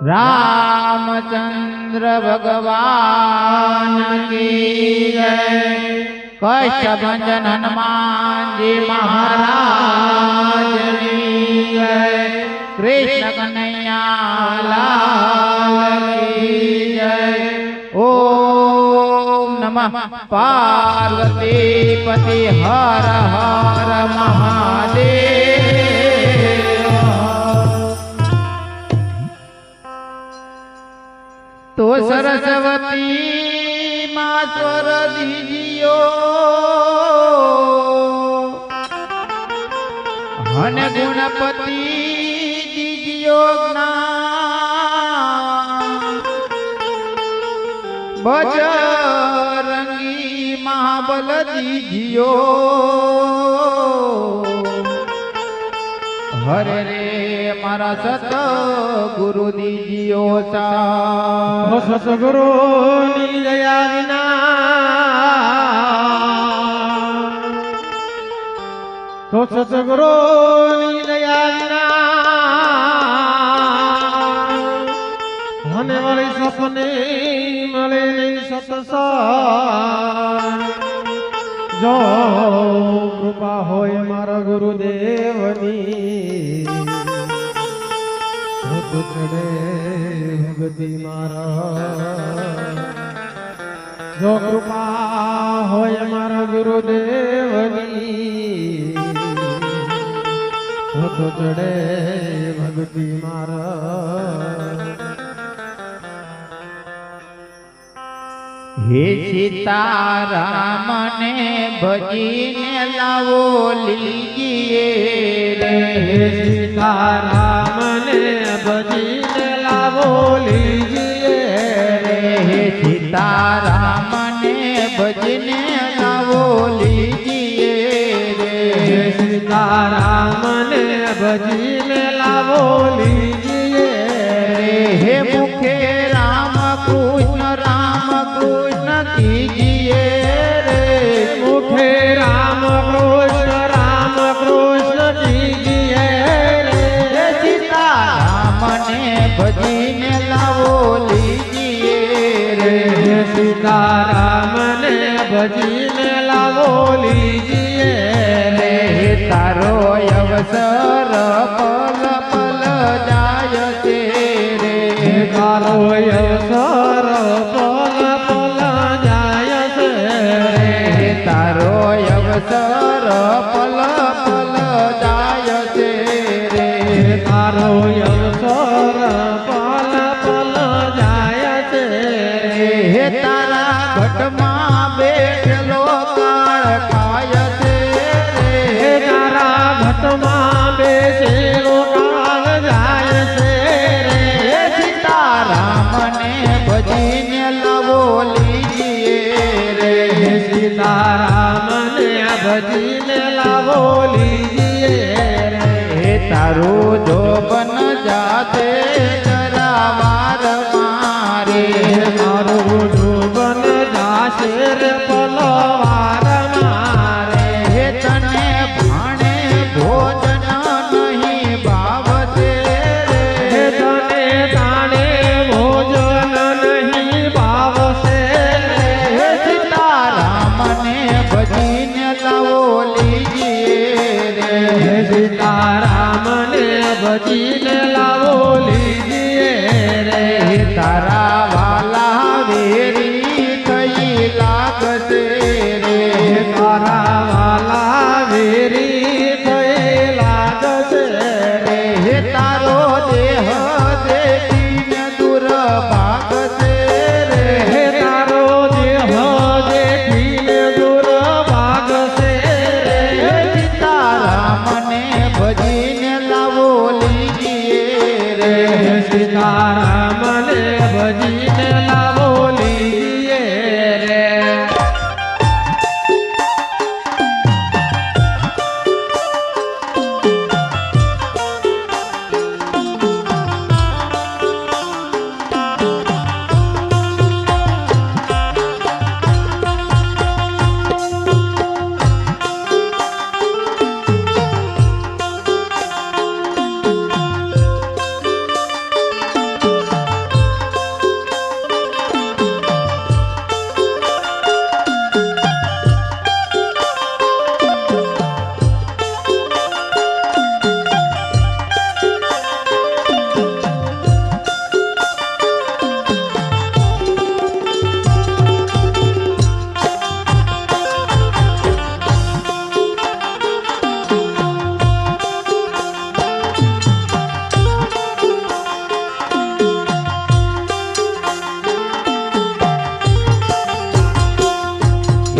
रामचंद्र भगवान की जय। कष्टभंजन हनुमान जी महाराज की जय। कृष्ण कन्हैया लाल की जय। ओम नमः पार्वती पति हर हर महादेव। तो सरस्वती माँ स्वर दीजियो हन गुणपति दीजियो ज्ञान। बजरंगी महाबल दीजियो हरे रे मारा सत गुरु दीजियो सा। सतगुरु दया विना तो सतगुरु दया विना મને મારી સપને મળે સતસંગ જો કૃપા હોય મારા ગુરુદેવની તો ચડે ભગતિ મારા જો કૃપા હોય મારા ગુરુદેવની તો ચડે ભગતિ મારા। हे सीताराम ने भजीने लावो लीजिए रे। हे सीताराम ने भजीने लावो लीजिए रे। हे सीताराम ने भजने लावो लीजिए रे। हे सीताराम ने भजीने लावो लीजिए रे। हे मुखे राम कृष्ण कीजिए रे। मुखे राम कृष्ण कीजिए रे। सीताराम ने भजीने लावो लीजिए रे। सीताराम ने भजीने लावो लीजिए रे। तारो अवसर पल पल जाय से रे। तारो अवसर तारो अवसर पल पल जाय से रे। तारो अवसर पल पल जाय से रे। तारा घट मां बैठलो काळ खाय से रे। तारा घट मां बैठलो काळ जाय से रे। सीताराम ने भजीने लावो लीजिए रे। सीताराम ने भजीने लावो लीजिए रे। तारो जो बन जाते जरा वार मारे। तारो जो बन जाते रे पलवार मारे। तने भाणे भोजन नहीं भावते रे। तने ताणे भोजन नहीं भावते रे। सीताराम ने भजीने लावो लीजिए रे। सीताराम ने भजीने लावो लीजिए रे। तारा वाला वेरी कई लागते रे। तारा वाला वेरी कई लागते रे। तारो देह देखीने दूर भागते रे। तारो देह देखीने दूर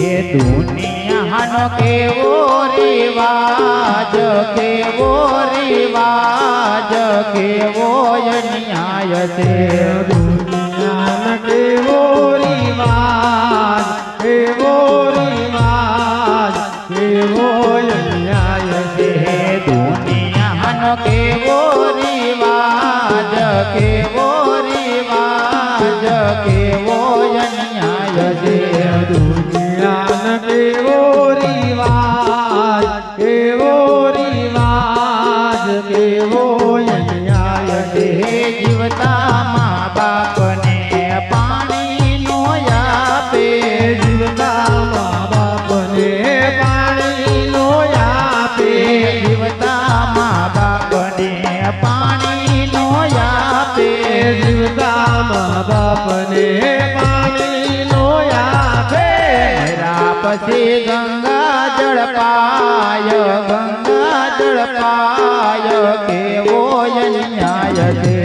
એ દુનિયાનો કેવો રિવાજ કેવો રિવાજ કેવો ન્યાય છે દુનિયાનો કેવો રિવાજ કેવો રિવાજ કેવો ન્યાય છે દુનિયાનો કેવો રિવાજ કેવો રિવાજ કેવો ન્યાય છે દુનિયાનો કેવો રિવાજ કેવો રિવાજ કેવો ન્યાય છે જીવતા મા બાપને પાણીનો આપે જીવતા મા બાપને પાણીનો આપે જીવતા મા બાપને પાણીનો આપે જીવતા મા બાપને પાણીનો આપે પછી ગંગા જળ પાય કેવો ન્યાય છે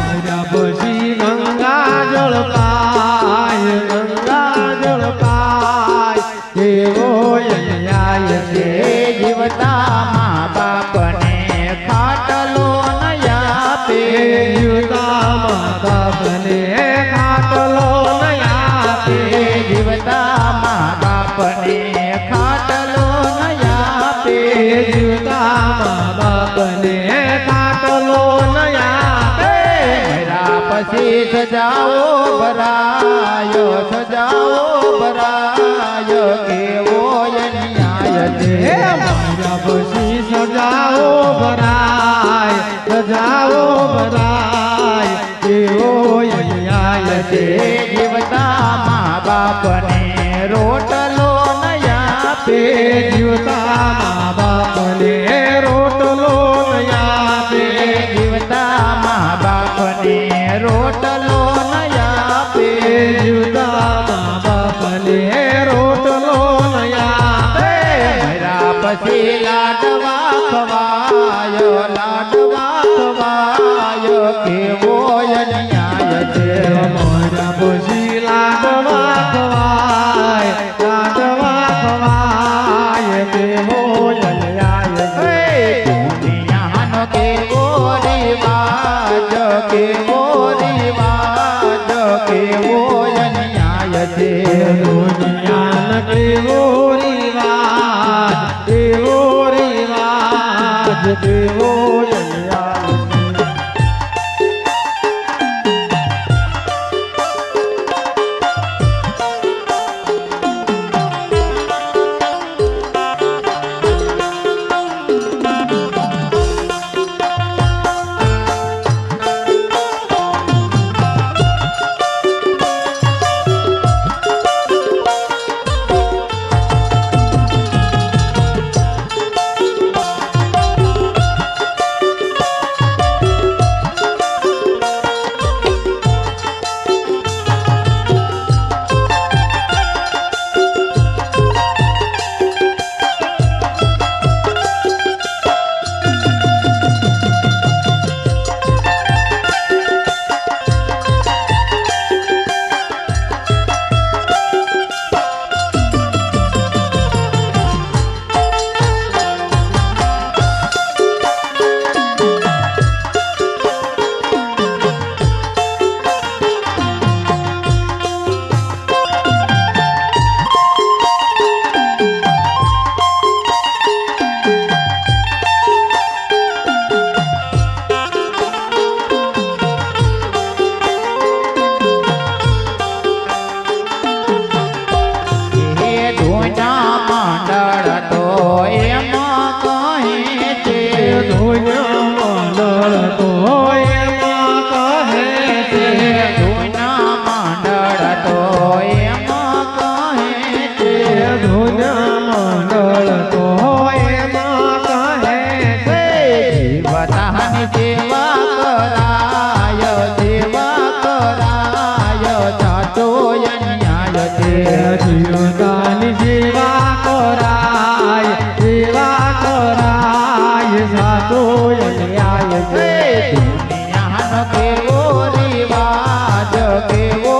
મોર્યા પછી ગંગા જળ પાય કેવો ન્યાય છે જીવતા મા બાપને ખાટલો ન આપે જીવતા મા બાપને ખાટલો ન આપે જીવતા મા બાપને ખાટલો ન આપે જીવતા મા બાપને ખાટલો ન આપે પછી સજાઓ ભરાયો કેવો ન્યાય છે મોર્યા પછી સજાઓ ભરાય કેવો ન્યાય છે જીવતા મા બાપને રોટલો ન આપે જીવતા મા બાપને રોટલો ન આપે જીવતા મા બાપને રોટલો ન આપે જીવતા મા બાપને રોટલો ન આપે પછી લાડવા ખવાયો કેવો ન્યાય છે મોર્યા પછી લાડવા ખવાય કેવો ન્યાય છે દુનિયાનો કેવો રિવાજ કેવો ન્યાય છે દુનિયાનો કેવો રિવાજ કેવો ન્યાય છે જીવતાની સેવા કરાય સાચો ન્યાય છે. દુનિયાનો કેવો રિવાજ કેવો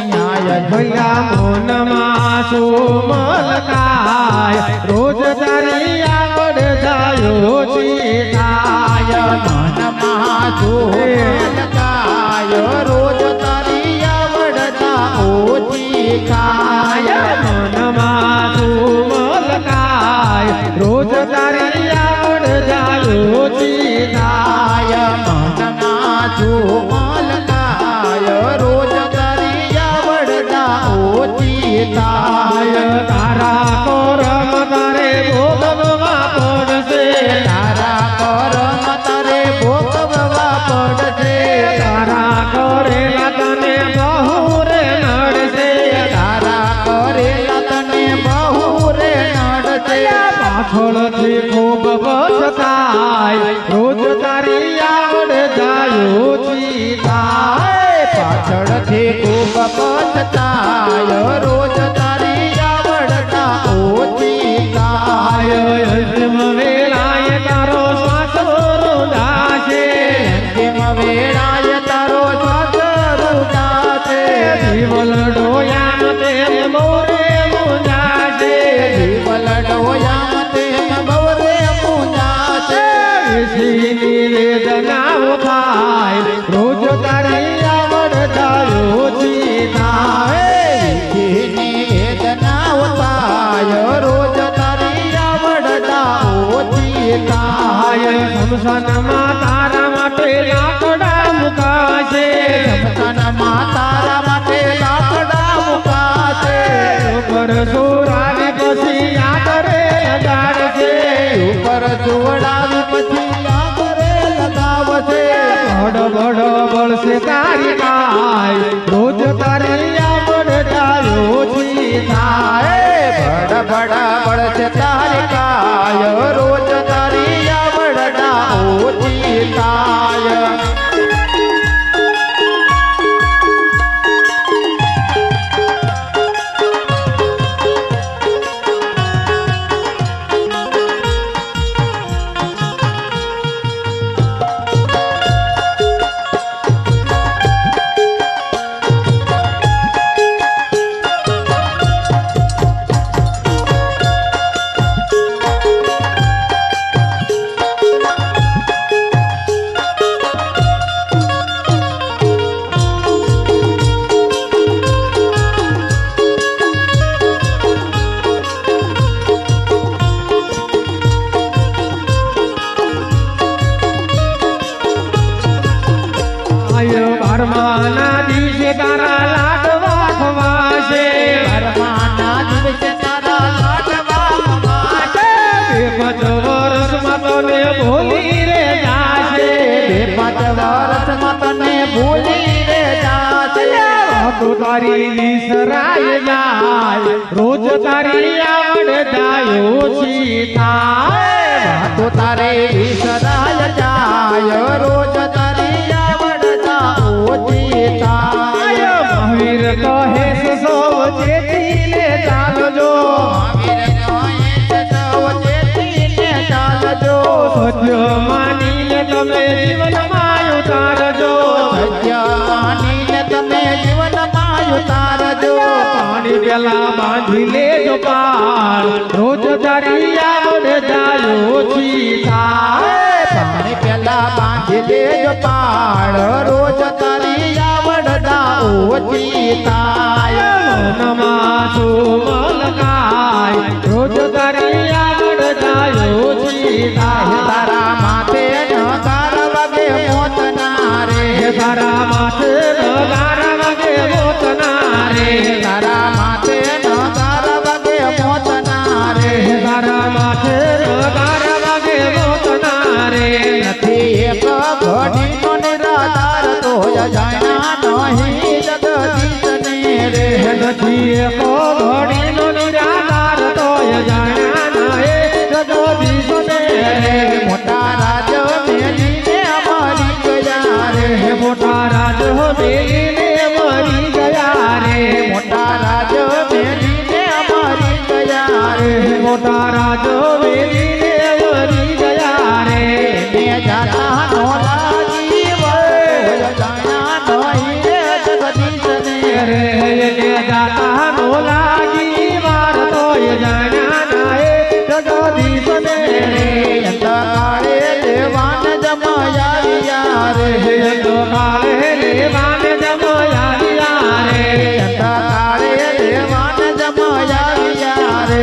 ન્યાય છે. ભૈયા મોનમાં સુમલકાય રોજ તારી આવડ જાયો ચિતાય મનમાં સુમલકાય રોજ તારી આવડતા ઓછી કાય મનમાં સુમલકાય રોજ તારી આવડ જાયો ચિતાય મનમાં સુમલકાય રોજ તારી આવડતા ઓછી કાય તારા કોરમ તારે ભોગવવા પડશે તારા કરમ તારે ભોગવવા પડશે તારા કરેલા તને બહુ રે નડશે તારા કરેલા તને બહુ રે નડશે પાછળથી ખૂબ પછતાય રોજ તારી આવડ જાયો ચિતાય પાછળથી ખૂબ પછતાય રોજ તારી આવડતા ઓછી કાય અંતિમ વેળાએ તારો શ્વાસ રૂંધાશે અંતિમ વેળાએ તારો શ્વાસ રૂંધાશે જીવલ ડોયામ તેમ મોરે મુંજાશે જીવલ ડોયામ તેમ બવરે પૂંજાશે વિષયની વેદનાઓ થાય રોજ તારી આવડ જાયો ચિતાય વિધિની વેદનાઓ થાય રોજ તારી આવડતા ઓછી કાય શમશાનમાં તારા માટે લાકડા મુકાશે શમશાનમાં તારા માટે લાકડા મુકાશે ઉપર સુરાવી પછી આદરે લગાડશે ઉપર જોડાવી પછી આંગરે લગાવશે બડ બળશે તારી કાય રોજ તારી આવડ જાયો ચિતાય બડ બડ બળશે તારી કાય રોજ તારી આવડતા ઓછી કાય બારમાના દિવસે તારા લાડવા ખવાશે પરમાના દિવસે તારા લાડવા ખવાશે 5 વર્ષમાં તને ભૂલી રે જાશે 5 વર્ષમાં તને ભૂલી રે જાશે તો તારી વિસરાય જાય રોજ તારી આવડ જાયો ચિતાય તો તારે વિસરાય જાય રોજ તારી આવડતા ઓછી કાય મહાવીર કહે છે સૌ ચેતીને ચાલજો સત્ય માનીને તમે જીવનમાં ઉતારજો સત્ય માનીને તમે જીવનમાં ઉતારજો પાણી પેલા બાંધી લેજો પાળ રોજ તારી આવડ જાયો ચિતાય પાણી પેલા બાંધી લેજો પાળ રોજ તારી આવડતા ઓછી કાય મનમાં સુમલકાય રોજ તારી આવડ જાયો ચિતાય તારા માથે નગાર વાગે મોતના રે તારા માથે નગાર વાગે મોતના રે તારા માથે નગાર વાગે મોતના રે તારા માથે નગાર વાગે મોતના રે નથી એક ઘડીનો નિરાધાર તો જાણ્યા નહીં જગદીશને રે નથી એક ઘડીનો નિરાધાર તોય જાણ્યા નહે જગદીશને રે મોટા રાજ મેલીને અમારી ગયા રે મોટા રાજ મેલીને મરી ગયા રે મોટા રાજ મેલીને અમારી ગયા રે મોટા રાજ મેલીને મરી ગયા રે ને જાતા નો લાગી વળ જાણ્યા નહીં જગદીશને રે જાતા તો કાળે લેવાને જમાયા રે કાળે લેવાને જમાયા રે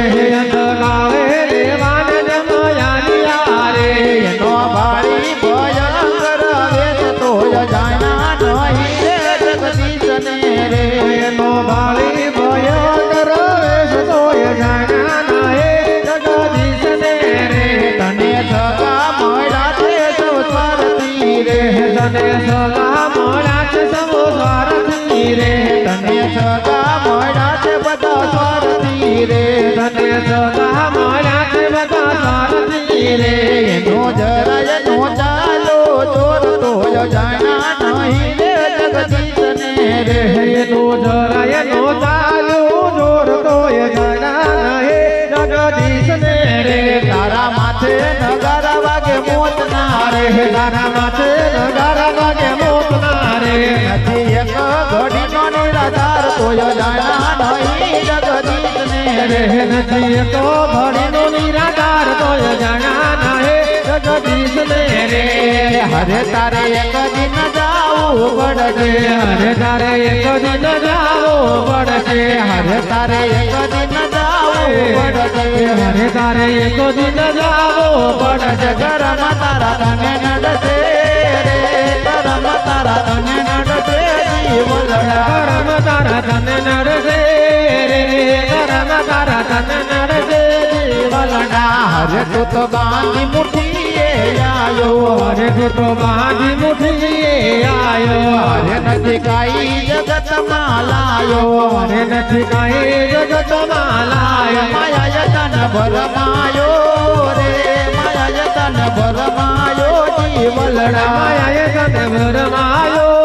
કાળે લેવાને જમાયા રે એનો ભાળી ભયંકર વેશ તો જાણા નહીં રે જગદીશને રે એનો ભાળી ભયંકર વેશ તો જાણ્યા નાહે જગદીશને રે તને સગા મળ્યા છે સૌ સ્વાર્થી રે તને સગા મળ્યા છે સૌ સ્વાર્થી રે તને સગા મળ્યા છે બધા સ્વાર્થી રે તને સગા મળ્યા છે બધા સ્વાર્થી રે એનો જરાય નો ચાલો ચોર તો જાણા નહીં રે જગદીશને રે એનો જરાય નો ચાલ્યું જોર તો જાણ્યા નાહે જગદીશને રે તારા માથે નગારા વાગે મોત ના રે તારા માથે નગારા વાગે મોતના રે નથી એક ઘડીનો નિરાધાર કોઈ જાણા નહીં જગદીશને રે નથી તો ભણીનો નિરાધાર તો જાણ્યા નાહે જગદીશને રે હરે તારે એક દિન જાવું પડશે હરે તારે એક દિન જાવો પડશે હરે તારે એક દિન જાવું પડશે હરે તારે એક દિન જાવો પડશે ગરમ તારા તને નડશે રે ગરમ તારા તને નડશે જીવલડા કરમ તારા તને નડશે રે કરમ તારા તને નડશે જીવલડા હરે તું તો બાંધી મુઠીએ આયો હરે તું તો બાંધી મુઠીએ આયો હરે નથી કાઈ જગતમાં લાયો હરે નથી કાંઈ જગતમાં લાયો માયા તન ભરમાયો રે માયા તન ભરમાયો જીવલડા માયાએ તને ભરમાયો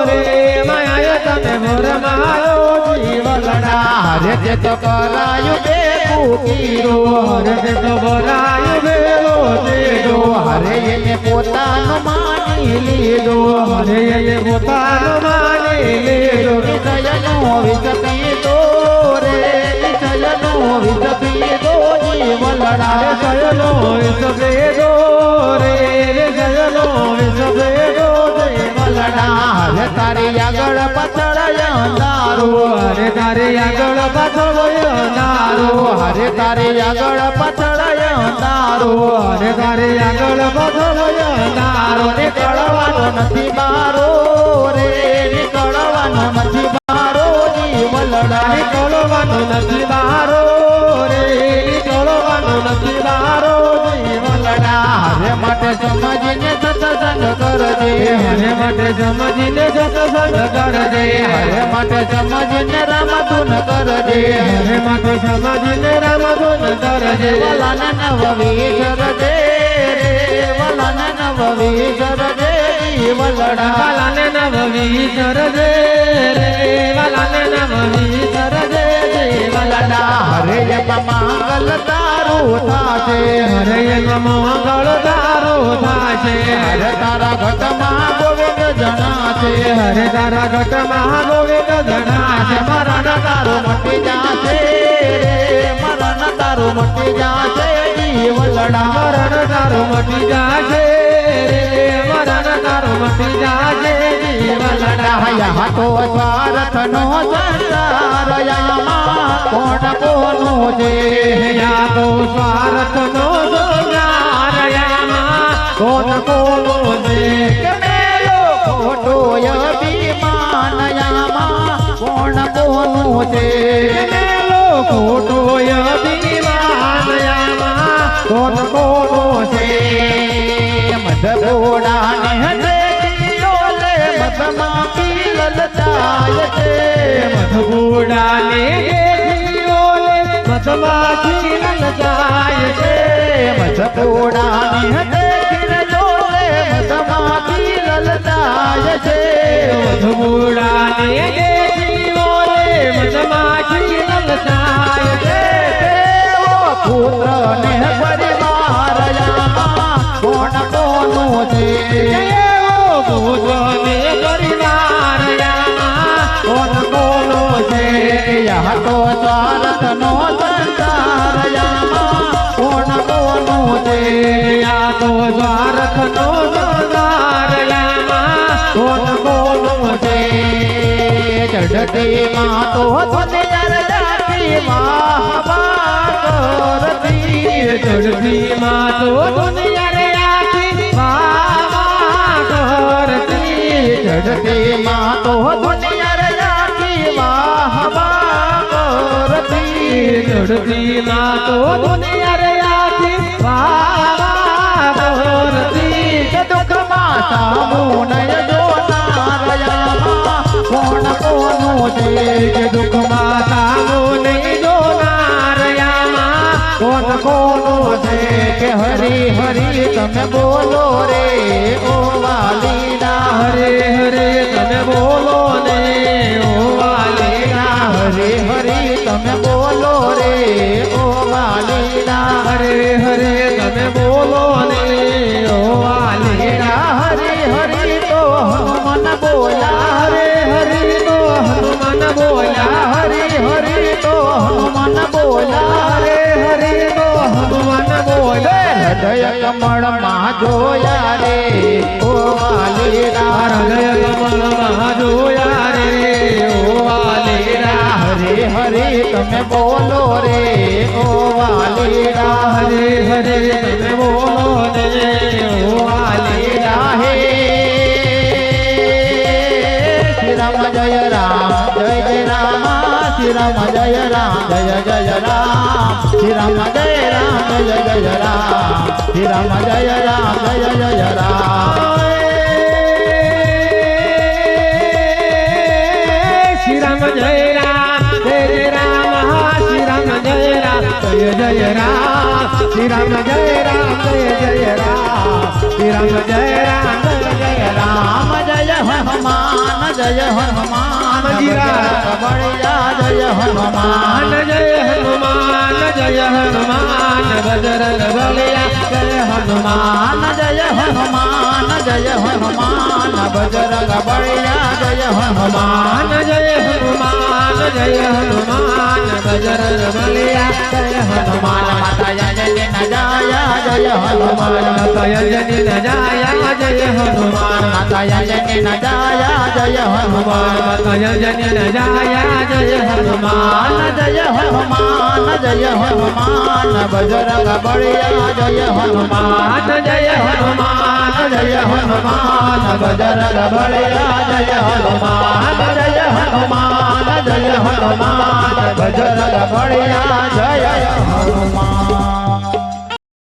રે માયાએ તને ભરમાયો જીવલડા હરે તે તો કરાયું બે કુકીરો હરે તે તો ભરાયું વેલો તેડો હરે એને પોતાનો માની લીધો હરે એને પોતાનો માની લીધો વિષયનો વિષપીતો રે વિષયનો વિષપીતો જીવલડા સયનો વિષભેદો રે સયનો વિષભેદો જીવલડા હરે તારી આગળ પાછળ અંધારો હરે તારે આગળ પાછળ અંધારો હરે તારી આગળ પાછળ અંધારો હરે તારે આગળ પાછળ અંધારો નીકળવાનો નથી બારો રે નીકળવાનો નથી બારો જીવલડા નીકળવાનો નથી બારો રે નીકળવાનો નથી બારો જીવલડા હરે માટે સમજીને સત્સંગ કરજે હરે માટે સમજીને સત્સંગ કરજે હરે માટે સમજીને રામધૂન કરજે હરે માટે સમજીને રામધૂન કરજે વલાને નવવી કરજે રે વલાને નવવી કરજે જીવલડા વાલાને નવવી સરજે રે વાલાને નવવી સરજે જીવલડા હરે મંગલ તારું થાશે હરે મંગળ તારો થાશે હરે તારા ઘટમાં ગોવિંદ જણાશે હરે તારા ઘટમાં ગોવિંદ જણાશે મરણ તારું મટી જાશે રે મરણ તારું મટી જાશે જીવલડા મરણ તારો મટી જાશે રે મરણ તારો મટી જાશે જીવલડા હયા તો સ્વાર્થનો સંસાર યામાં કોણ કોનું છે યા તો સ્વાર્થનો સંસારયામાં કોણ કોનો છે મેલો ખોટો અભિમાન યામાં કોણ કોનું છે મેલો ખોટો અભિમાનયામાં કોણ કોનો છે મધગોડાને હદેલો લે મધમાં પીલલ જાય છે મધગોડાને દેખીઓ લે મધમાખી લલચાય છે મધગોડાને હદેલો લે મધમાં પીલલ જાય છે મધગોડાને દેખીઓ લે મધમાખી લલચાય છે પુત્ર ને પરિવાર યામાં કોણ કોનું છે ભૂતને પરિવારયામાં કોણ કોનો છે યા તો સ્વાર્થનો સંસાર યામાં કોણ કોનું છે યા તો સ્વાર્થનો સંસારયામાં કોણ કોનું છે ચઢતી માં તો દુનિયા રાખી કરતી ચડતી માં તો દુનિયા રે આખી વાહ કરતી ચઢતી માં તો દુનિયા રાખી કરતી ચડતી માં તો દુનિયા રે આખી વાહ કરતી દુઃખમાં સામું નય જોનારયામાં કોણ કોનું છે કે દુઃખમાં સામું નહીં જોનારયામાં કોણ કોનું છે કે હરી હરી તમે બોલો રે ઓ વાલીના હરે હરે તમે બોલો ને ઓ વાલીના હરે હરી તમે બોલો રે ઓ વાલીના હરે હરે તમે બોલો ને ઓ વાલીના હરી હરી તો હનુમાન બોલ્યા હરે હરે તો હનુમાન બોલ્યા હરી હરી તો હનુમાન બોલ્યા હરે હરે તો હનુમાન બોલ્યા હૃદય કમળમાં જોયા રે ઓ વાલીના હૃદય કમળમાં જોયા રે ઓ વાલીના હરે હરે તમે બોલો રે ઓ વાલીના હરે હરે તમે બોલો ને ઓ વાલીના હે શ્રી રામ જય રામ જય જય રામ શ્રી રામ જય રામ જય જય રામ શ્રી રામ જય રામ જય જય રામ શ્રી રામ જય રામ જય જય રામ શ્રી રામ જય રામ જય જય રામ શ્રી રામ જય રામ જય જય રામ શ્રી રામ જય રામ જય જય રામ શ્રી રામ જય રામ જય જય રામ જય હનુમાન જય હનુમાન બળિયા જય હનુમાન જય હનુમાન જય હનુમાન બજરંગ બલિયા જય હનુમાન જય હનુમાન જય હનુમાન બજરંગ બળિયા જય હનુમાન જય હનુમાન જય હનુમાન બજરંગ બલિયા જય હનુમાન માતા અંજલિ ન જાયા જય હનુમાન માતા અંજલિ ન જાયા જય હનુમાન માતા અંજલિ ન જાયા જય હનુમાન માતા અંજલિ ન જાયા જય હનુમાન જય હનુમાન જય હનુમાન બજરંગ બળિયા જય હનુમાન જય હનુમાન જય હનુમાન બજરંગ બળિયા જય હનુમાન જય હનુમાન જય હનુમાન બજરંગ બળિયા જય હનુમાન